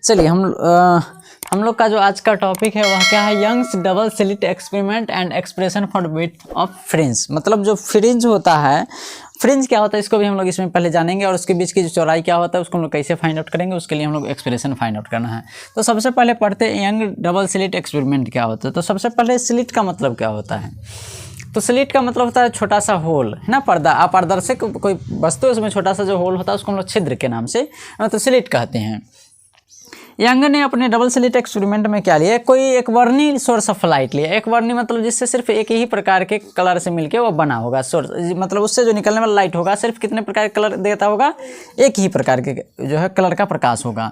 चलिए हम लोग का जो आज का टॉपिक है वह क्या है, Young's double slit experiment and expression for width of fringe. मतलब जो फ्रिंज होता है, फ्रिंज क्या होता है इसको भी हम लोग इसमें पहले जानेंगे, और उसके बीच की जो चौड़ाई क्या होता है उसको हम लोग कैसे फाइंड आउट करेंगे, उसके लिए हम लोग एक्सप्रेशन फाइंड आउट करना है। तो सबसे पहले पढ़ते हैं यंग डबल स्लिट एक्सपेरिमेंट क्या होता है। तो सबसे पहले स्लिट का मतलब क्या होता है। तो स्लिट का मतलब होता है छोटा सा होल, है ना, पर्दा अपारदर्शक कोई वस्तु उसमें छोटा सा जो होल होता है उसको हम लोग छिद्र के नाम से तो स्लिट कहते हैं। यंग ने अपने डबल स्लिट एक्सपेरिमेंट में क्या लिया, कोई एक वर्णी सोर्स ऑफ लाइट लिया। एक वर्णी मतलब जिससे सिर्फ एक ही प्रकार के कलर से मिलके वो बना होगा सोर्स, मतलब उससे जो निकलने वाला लाइट होगा सिर्फ कितने प्रकार के कलर देता होगा, एक ही प्रकार के जो है कलर का प्रकाश होगा।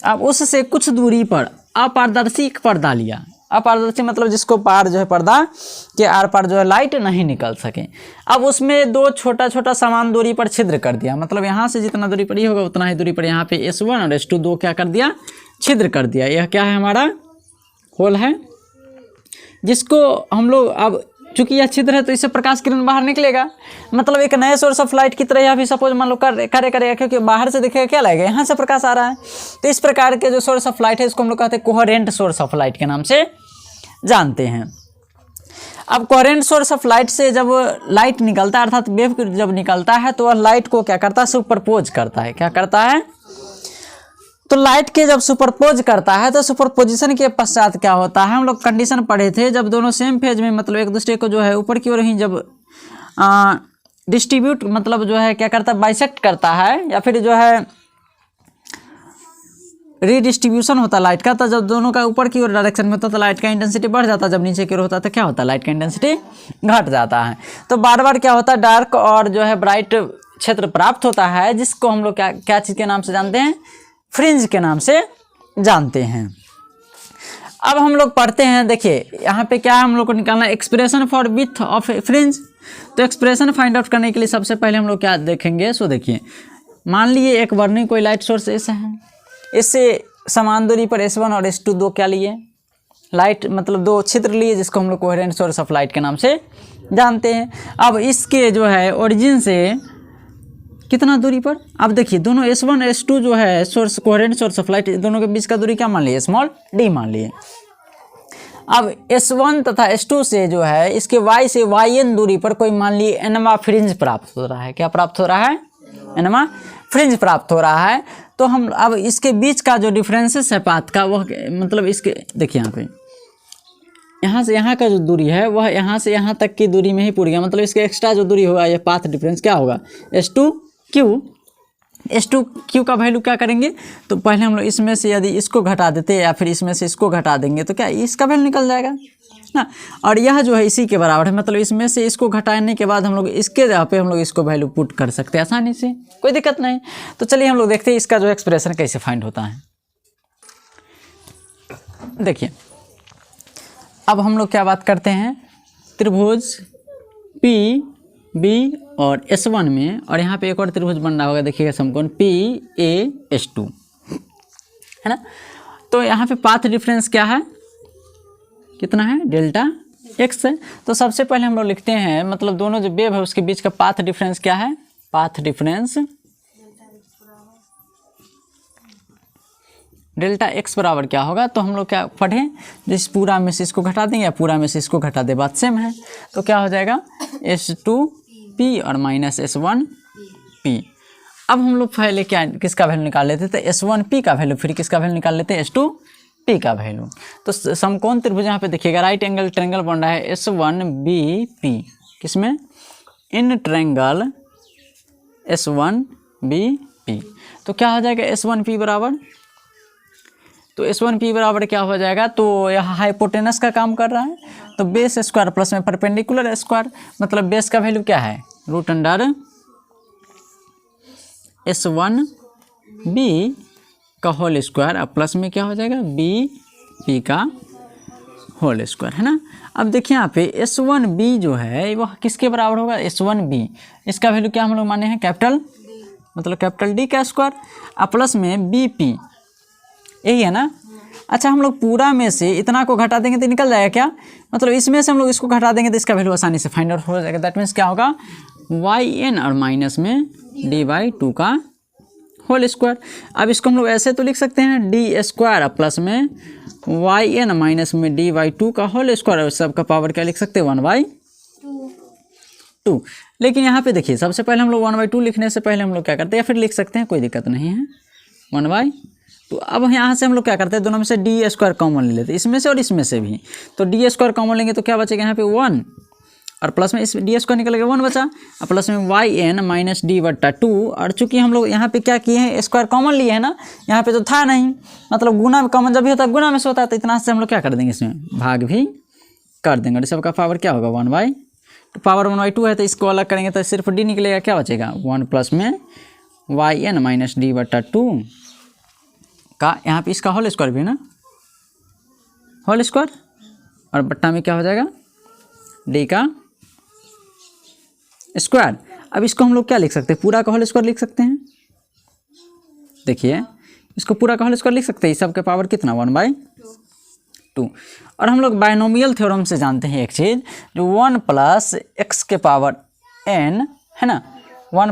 अब उससे कुछ दूरी पर अपारदर्शी एक पर्दा लिया। अपारदर्शी मतलब जिसको पार जो है पर्दा के आर पार जो है लाइट नहीं निकल सके। अब उसमें दो छोटा छोटा समान दूरी पर छिद्र कर दिया, मतलब यहाँ से जितना दूरी पर ही होगा उतना ही दूरी पर यहाँ पे S1 और S2 दो क्या कर दिया, छिद्र कर दिया। यह क्या है, हमारा होल है, जिसको हम लोग अब चूंकि यह छिद्र है तो इससे प्रकाश किरण बाहर निकलेगा। मतलब एक नए सोर्स ऑफ लाइट की तरह यह भी सपोज मान लो करेगा, क्योंकि बाहर से दिखेगा क्या लगेगा, यहाँ से प्रकाश आ रहा है। तो इस प्रकार के जो सोर्स ऑफ लाइट है इसको हम लोग कहते हैं कोहेरेंट सोर्स ऑफ लाइट के नाम से जानते हैं। अब कोहेरेंट सोर्स ऑफ लाइट से जब लाइट निकलता है अर्थात वेव जब निकलता है तो वह लाइट को क्या करता है, सुपरपोज करता है। क्या करता है, तो लाइट के जब सुपरपोज करता है तो सुपरपोजिशन के पश्चात क्या होता है, हम लोग कंडीशन पढ़े थे, जब दोनों सेम फेज में मतलब एक दूसरे को जो है ऊपर की ओर ही जब डिस्ट्रीब्यूट मतलब जो है क्या करता है, बाइसेक्ट करता है या फिर जो है रीडिस्ट्रीब्यूशन होता है लाइट का, तो जब दोनों का ऊपर की ओर डायरेक्शन में होता है तो लाइट का इंटेंसिटी बढ़ जाता है, जब नीचे की ओर होता है तो क्या होता है, लाइट का इंटेंसिटी घट जाता है। तो बार बार क्या होता है, डार्क और जो है ब्राइट क्षेत्र प्राप्त होता है, जिसको हम लोग क्या चीज़ के नाम से जानते हैं, फ्रिंज के नाम से जानते हैं। अब हम लोग पढ़ते हैं, देखिए यहाँ पे क्या हम लोग को निकालना है, expression for width of fringe. तो एक्सप्रेशन फाइंड आउट करने के लिए सबसे पहले हम लोग क्या देखेंगे, सो देखिए मान लिए एक वर्णी कोई लाइट सोर्स ऐसा है, इससे समान दूरी पर S1 और S2 दो क्या लिए, लाइट मतलब दो छिद्र लिए, जिसको हम लोग कोहेरेंट सोर्स ऑफ लाइट के नाम से जानते हैं। अब इसके जो है ओरिजिन से कितना दूरी पर, अब देखिए दोनों S1 S2 जो है source coherent source of light, दोनों के बीच का दूरी क्या मान लिए, स्मॉल d मान लिए। अब S1 तथा S2 से जो है इसके Y से YN दूरी पर कोई मान लिए nवां फ्रिंज प्राप्त हो रहा है। क्या प्राप्त हो रहा है, nवां फ्रिंज प्राप्त हो रहा है। तो हम अब इसके बीच का जो डिफरेंसेस है पाथ का, वह मतलब इसके देखिए यहाँ पे यहाँ से यहाँ का जो दूरी है वह यहाँ से यहाँ तक की दूरी में ही पूरी है, मतलब इसके एक्स्ट्रा जो दूरी होगा, यह पाथ डिफरेंस क्या होगा, S2Q का वैल्यू क्या करेंगे, तो पहले हम लोग इसमें से यदि इसको घटा देते या फिर इसमें से इसको घटा देंगे तो क्या इसका वैल्यू निकल जाएगा ना, और यह जो है इसी के बराबर है। मतलब इसमें से इसको घटाने के बाद हम लोग इसके जगह पे हम लोग इसको वैल्यू पुट कर सकते हैं आसानी से, कोई दिक्कत नहीं। तो चलिए हम लोग देखते हैं इसका जो एक्सप्रेशन कैसे फाइंड होता है। देखिए अब हम लोग क्या बात करते हैं, त्रिभुज PB और S1 में, और यहाँ पे एक और त्रिभुज बन रहा होगा, देखिएगा समकोण PAS2 है ना। तो यहाँ पे पाथ डिफरेंस क्या है, कितना है, डेल्टा x है। तो सबसे पहले हम लोग लिखते हैं, मतलब दोनों जो वेव है उसके बीच का पाथ डिफरेंस क्या है, पाथ डिफरेंस डेल्टा x बराबर क्या होगा, तो हम लोग क्या पढ़े, जिस पूरा में से इसको घटा देंगे या पूरा में से इसको घटा दे, बात सेम है। तो क्या हो जाएगा S2P और माइनस S1P। अब हम लोग पहले क्या किसका वैल्यू निकाल लेते थे, S1P का वैल्यू, फिर किसका वैल्यू निकाल लेते हैं, S2P का वैल्यू। तो समकोण त्रिभुज यहाँ पे देखिएगा, राइट एंगल ट्रायंगल बन रहा है S1BP, किसमें, इन ट्रायंगल S1BP। तो क्या हो जाएगा S1P बराबर, तो S1P बराबर क्या हो जाएगा, तो यह हाइपोटेनस का काम कर रहा है, तो बेस स्क्वायर प्लस में परपेंडिकुलर स्क्वायर, मतलब बेस का वैल्यू क्या है, √अंडर S1B का होल स्क्वायर, अब प्लस में क्या हो जाएगा BP का होल स्क्वायर, है ना। अब देखिए यहाँ पे S1B जो है वह किसके बराबर होगा, S1B, इसका वैल्यू क्या हम लोग माने हैं, कैपिटल मतलब कैपिटल D का स्क्वायर, अब प्लस में BP, यही है ना। अच्छा हम लोग पूरा में से इतना को घटा देंगे तो निकल जाएगा क्या, मतलब इसमें से हम लोग इसको घटा देंगे तो इसका वैल्यू आसानी से फाइंड आउट हो जाएगा। दैट मीन्स क्या होगा, YN और माइनस में D/2 का होल स्क्वायर। अब इसको हम लोग ऐसे तो लिख सकते हैं डी स्क्वायर प्लस में वाई एन माइनस में डी बाई टू का होल स्क्वायर, सबका पावर क्या लिख सकते हैं 1/2। लेकिन यहाँ पे देखिए सबसे पहले हम लोग 1/2 लिखने से पहले हम लोग क्या करते हैं, या फिर लिख सकते हैं कोई दिक्कत नहीं है 1/2। अब यहाँ से हम लोग क्या करते हैं, दोनों में से डी स्क्वायर कॉमन ले लेते हैं, इसमें से और इसमें से भी। तो डी स्क्वायर कॉमन लेंगे तो क्या बचेगा यहाँ पे 1 और प्लस में इस डी स्क्वायर निकल गया 1 बचा और प्लस में वाई एन माइनस डी बट्टा 2। और चूंकि हम लोग यहाँ पे क्या किए हैं, स्क्वायर कॉमन लिए हैं ना, यहाँ पे तो था नहीं, मतलब गुना में कॉमन जब भी होता है गुना में से होता है, तो इतना से हम लोग क्या कर देंगे, इसमें भाग भी कर देंगे और सबका पावर क्या होगा 1/2। तो पावर 1/2 है तो इसको अलग करेंगे तो सिर्फ डी निकलेगा, क्या बचेगा 1 प्लस में वाई एन माइनस डी बट्टा 2 का, यहाँ पे इसका होल स्क्वायर भी ना, होल स्क्वायर और बट्टा में क्या हो जाएगा डी का स्क्वायर। अब इसको हम लोग क्या लिख सकते हैं, पूरा का होल स्क्वायर लिख सकते हैं। देखिए इसको पूरा का होल स्क्वायर लिख सकते हैं, इस सब के पावर कितना 1/2। और हम लोग बायनोमियल थ्योरम से जानते हैं एक चीज़, जो 1 प्लस एक्स के पावर n है ना, 1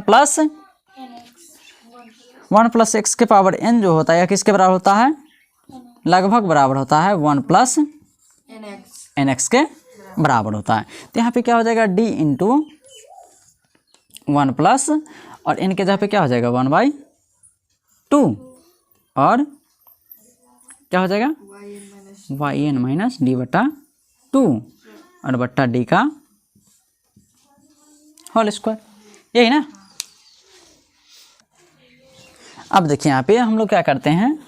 प्लस एक्स के पावर n जो होता है, या किसके बराबर होता है, लगभग बराबर होता है 1 प्लस एन एक्स के बराबर होता है। तो यहाँ पे क्या हो जाएगा d इंटू 1 प्लस और n के जगह पे क्या हो जाएगा 1/2 और क्या हो जाएगा वाई एन माइनस डी बट्टा 2 और बट्टा डी का होल स्क्वायर, यही ना। अब देखिए यहाँ पे हम लोग क्या करते हैं,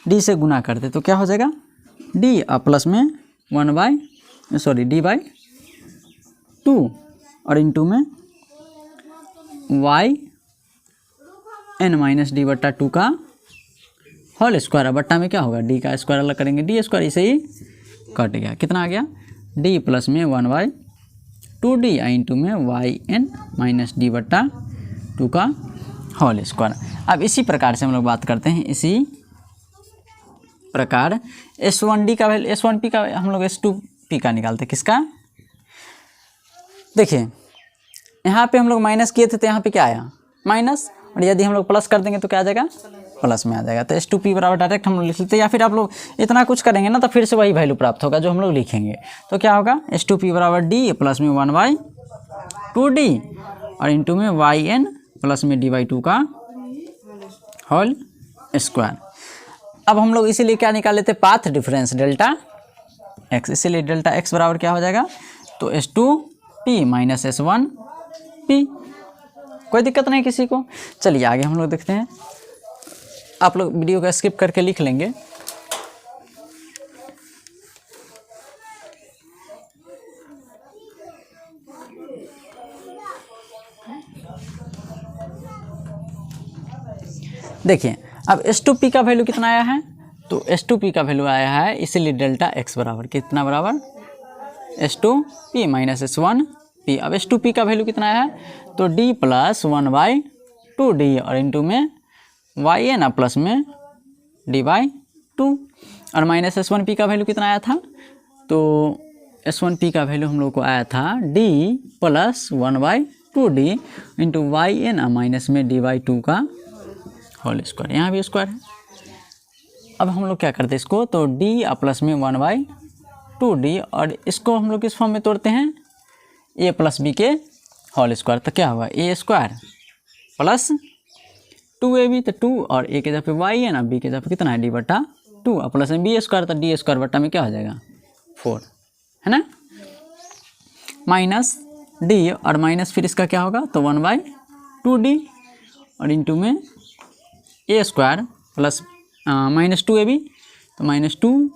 डी से गुना करते तो क्या हो जाएगा डी और प्लस में डी बाई 2 और इंटू में वाई एन माइनस डी बट्टा 2 का होल स्क्वायर। बट्टा में क्या होगा डी का स्क्वायर अलग करेंगे, डी स्क्वायर इसे ही कट गया, कितना आ गया डी प्लस में 1/2d इंटू में वाई एन माइनस डी बट्टा 2 का होल स्क्वायर। अब इसी प्रकार से हम लोग बात करते हैं, इसी प्रकार S1D का वैल्यू S1P का हम लोग S2P का निकालते हैं, किसका, देखिए यहाँ पे हम लोग माइनस किए थे तो यहाँ पे क्या आया माइनस, और यदि हम लोग प्लस कर देंगे तो क्या आ जाएगा प्लस में आ जाएगा। तो S2P बराबर डायरेक्ट हम लोग लिख लेते हैं, या फिर आप लोग इतना कुछ करेंगे ना तो फिर से वही वैल्यू प्राप्त होगा जो हम लोग लिखेंगे। तो क्या होगा S2P बराबर डी प्लस में 1/2d और इंटू में वाई एन प्लस में डी बाई 2 का होल स्क्वायर। अब हम लोग इसीलिए क्या निकाल लेते, पाथ डिफरेंस डेल्टा एक्स, इसीलिए डेल्टा एक्स बराबर क्या हो जाएगा, तो S2P माइनस S1P। कोई दिक्कत नहीं किसी को। चलिए आगे हम लोग देखते हैं, आप लोग वीडियो का स्किप करके लिख लेंगे। देखिए अब S2P का वैल्यू कितना आया है, तो S2P का वैल्यू आया है, इसीलिए डेल्टा एक्स बराबर कितना बराबर S2P माइनस S1P। अब S2P का वैल्यू कितना आया है, तो D प्लस 1/2d और इंटू में वाई एन प्लस में डी बाई 2 और माइनस S1P का वैल्यू कितना आया था, तो S1P का वैल्यू हम लोग को आया था D plus 1/2d into Y n minus में डी बाई 2 का होल स्क्वायर, यहाँ भी स्क्वायर है। अब हम लोग क्या करते हैं इसको, तो D प्लस में 1/2d और इसको हम लोग किस फॉर्म में तोड़ते हैं, a प्लस बी के होल स्क्वायर। तो क्या होगा a स्क्वायर प्लस 2ab, तो 2 और a के जगह पे y है ना, b के जगह पे कितना है d बट्टा 2 और प्लस में b स्क्वायर, तो d स्क्वायर बट्टा में क्या हो जाएगा 4 है ना, माइनस d और माइनस फिर इसका क्या होगा, तो 1/2d और इंटू में a square plus minus 2ab, तो माइनस 2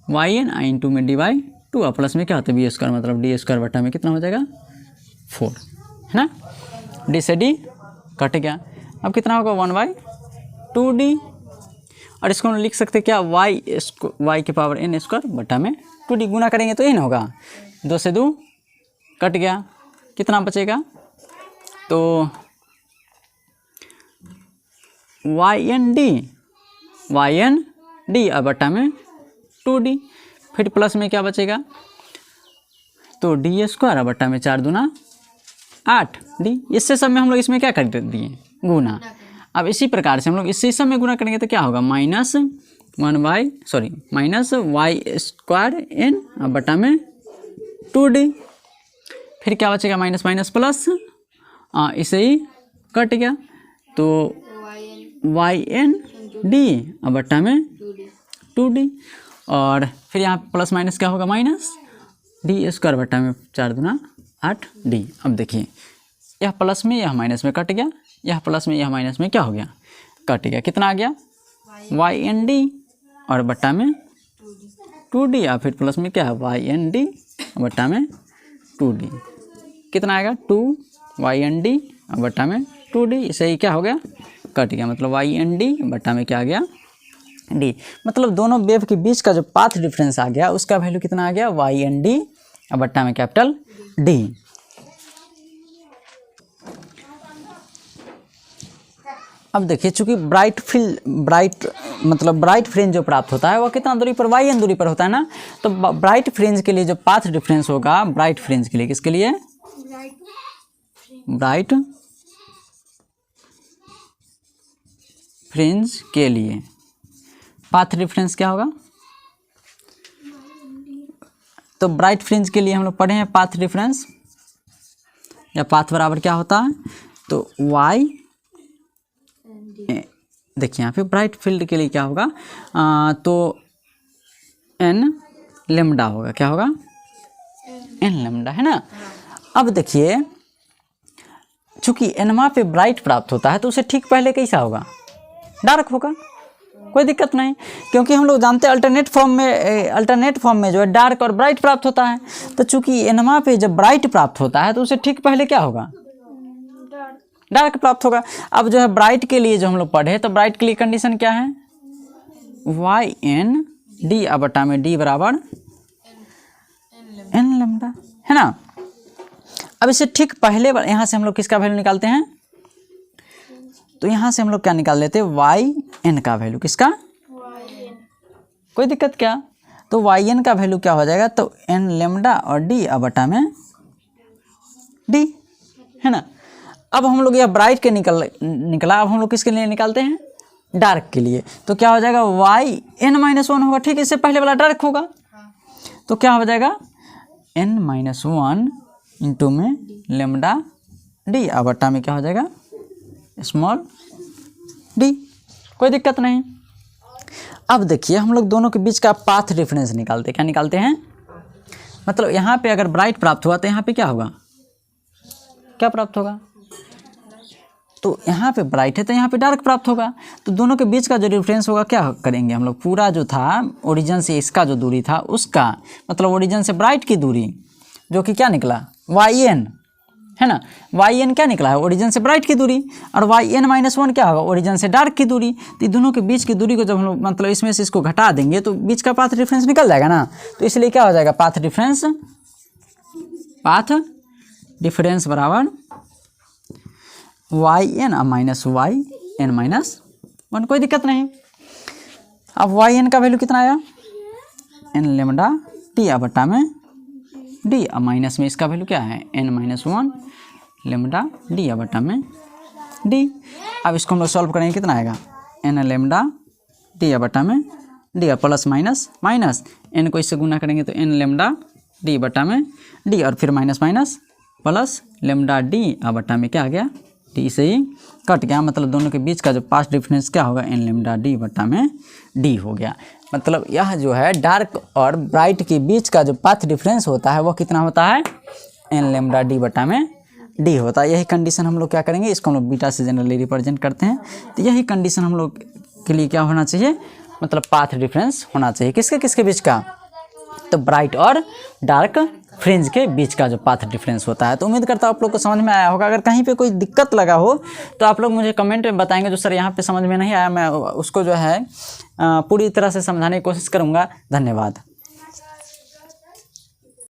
yn इंटू में डी बाई 2 और प्लस में क्या होता है b स्क्वायर, मतलब d स्क्वायर बट्टा में कितना हो जाएगा 4 है ना, d से d कट गया। अब कितना होगा 1/2d और इसको हम लिख सकते हैं क्या, y के पावर n स्क्वायर बटा में 2d, गुना करेंगे तो ये ना होगा, 2 से 2 कट गया, कितना बचेगा, तो yn d और बटा में 2d, फिर प्लस में क्या बचेगा, तो d स्क्वायर और बटा में 4 दूना 8d। इससे सब में हम लोग इसमें क्या कर दिए गुना। अब इसी प्रकार से हम लोग इससे सब में गुना करेंगे तो क्या होगा, माइनस वाई स्क्वायर एन बटा में 2d। फिर क्या बचेगा, माइनस माइनस प्लस, इसे ही कट गया तो वाई एन डी बटा में 2d। और फिर यहाँ प्लस माइनस क्या होगा, माइनस डी स्क्वायर बटा में 4 दूना 8d। अब देखिए यह प्लस में यह माइनस में कट गया, यह प्लस में यह माइनस में क्या हो गया, कट गया। कितना आ गया, वाई एन डी और बट्टा में 2d, या फिर प्लस में क्या है, वाई एन डी बट्टा में 2d। कितना आएगा, 2 वाई एन डी बट्टा में 2d। इसे ही क्या हो गया, कट गया, मतलब वाई एन डी बट्टा में क्या आ गया, डी। मतलब दोनों वेव के बीच का जो पाथ डिफरेंस आ गया उसका वैल्यू कितना आ गया, वाई एन डी बट्टा में कैपिटल डी। अब देखिए चूंकि ब्राइट फ्रिंज जो प्राप्त होता है वो कितना दूरी पर, वाई एन दूरी पर होता है ना। तो ब्राइट फ्रिंज के लिए जो पाथ डिफरेंस होगा, ब्राइट फ्रिंज के लिए, किसके लिए, ब्राइट फ्रिंज के लिए पाथ डिफरेंस क्या होगा। तो ब्राइट फ्रिंज के लिए हम लोग पढ़े हैं पाथ डिफरेंस या पाथ बराबर क्या होता है, तो वाई, देखिए यहाँ पे ब्राइट फील्ड के लिए क्या होगा, तो एन लेमडा होगा, क्या होगा, एन लेमडा, है ना। अब देखिए चूंकि एनमा पे ब्राइट प्राप्त होता है तो उसे ठीक पहले कैसा होगा, डार्क होगा, कोई दिक्कत नहीं, क्योंकि हम लोग जानते हैं अल्टरनेट फॉर्म में जो है डार्क और ब्राइट प्राप्त होता है। तो चूंकि एनमा पे जब ब्राइट प्राप्त होता है तो उसे ठीक पहले क्या होगा, डार्क प्राप्त होगा। अब जो है ब्राइट के लिए जो हम लोग पढ़े, तो ब्राइट के लिए कंडीशन क्या है, वाई एन डी बटा में डी बराबर एन लेमडा, है ना। अब इसे ठीक पहले यहाँ से हम लोग किसका वैल्यू निकालते हैं, तो यहाँ से हम लोग क्या निकाल लेते हैं, वाई एन का वैल्यू, किसका, कोई दिक्कत क्या, तो वाई एन का वैल्यू क्या हो जाएगा, तो एन लेमडा और डी बटा में डी, है ना। अब हम लोग यह ब्राइट के निकला, अब हम लोग किसके लिए निकालते हैं, डार्क के लिए। तो क्या हो जाएगा, वाई एन माइनस 1 होगा, ठीक है, इससे पहले वाला डार्क होगा। तो क्या हो जाएगा, एन माइनस 1 इंटू में लेमडा डी बटा में क्या हो जाएगा, स्मॉल डी, कोई दिक्कत नहीं। अब देखिए हम लोग दोनों के बीच का पाथ डिफरेंस निकालते हैं, क्या निकालते हैं, मतलब यहाँ पे अगर ब्राइट प्राप्त हुआ तो यहाँ पे क्या होगा, क्या प्राप्त होगा, तो यहाँ पे ब्राइट है तो यहाँ पे डार्क प्राप्त होगा। तो दोनों के बीच का जो डिफरेंस होगा क्या करेंगे हम लोग, पूरा जो था ओरिजिन से इसका जो दूरी था उसका, मतलब ओरिजिन से ब्राइट की दूरी जो कि क्या निकला, वाई एन, है ना। वाई एन क्या निकला है, ओरिजिन से ब्राइट की दूरी, और वाई एन माइनस 1 क्या होगा, ओरिजिन से डार्क की दूरी। तो दोनों के बीच की दूरी को जब हम लोग मतलब इसमें से इसको घटा देंगे तो बीच का पाथ डिफरेंस निकल जाएगा ना। तो इसलिए क्या हो जाएगा, पाथ डिफरेंस बराबर Y n minus Y n minus 1, कोई दिक्कत नहीं। अब वाई एन का वैल्यू कितना आया, एन लेमडा टी बटा में डी, अब माइनस में इसका वैल्यू क्या है, एन माइनस 1 लेमडा डी बटा में डी। अब इसको हम लोग सॉल्व करेंगे, कितना आएगा, एन लेमडा डी बटा में D, plus minus minus, n को इससे गुना करेंगे तो एन लेमडा डी बटा में डी, और फिर minus minus plus lambda D बटा में क्या आ गया, डी से ही कट गया। मतलब दोनों के बीच का जो पाथ डिफरेंस क्या होगा, एन लेमडा डी बटा में डी हो गया। मतलब यह जो है डार्क और ब्राइट के बीच का जो पाथ डिफरेंस होता है वो कितना होता है, एन लेमडा डी बटा में डी होता है। यही कंडीशन हम लोग क्या करेंगे, इसको हम लोग बीटा से जनरली रिप्रेजेंट करते हैं। तो यही कंडीशन हम लोग के लिए क्या होना चाहिए, मतलब पाथ डिफरेंस होना चाहिए, किसके बीच का, तो ब्राइट और डार्क फ्रिंज के बीच का जो पाथ डिफरेंस होता है। तो उम्मीद करता हूँ आप लोग को समझ में आया होगा। अगर कहीं पे कोई दिक्कत लगा हो तो आप लोग मुझे कमेंट में बताएंगे, जो सर यहाँ पे समझ में नहीं आया मैं उसको जो है पूरी तरह से समझाने की कोशिश करूँगा। धन्यवाद।